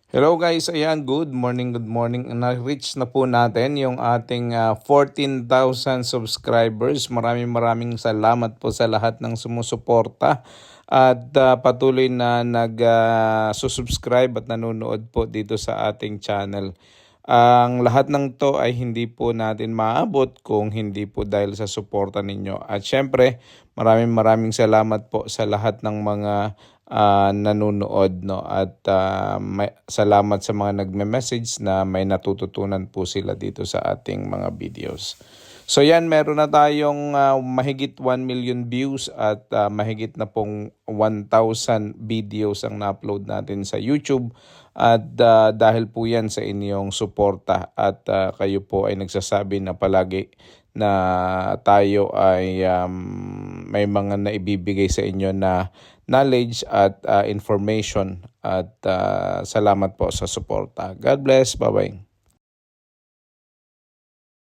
Hello guys, ayan, good morning, good morning. Na-reach na po natin yung ating 14,000 subscribers. Maraming salamat po sa lahat ng sumusuporta at patuloy na nag-susubscribe at nanonood po dito sa ating channel. Ang lahat ng to ay hindi po natin maabot kung hindi po dahil sa suporta ninyo. At syempre, maraming salamat po sa lahat ng mga nanonood, no, at salamat sa mga nagme-message na may natututunan po sila dito sa ating mga videos. So yan, meron na tayong mahigit 1 million views at mahigit na pong 1,000 videos ang na-upload natin sa YouTube. At dahil po yan sa inyong suporta at kayo po ay nagsasabi na palagi na tayo ay may mga naibibigay sa inyo na knowledge at information. At salamat po sa suporta. God bless. Bye-bye.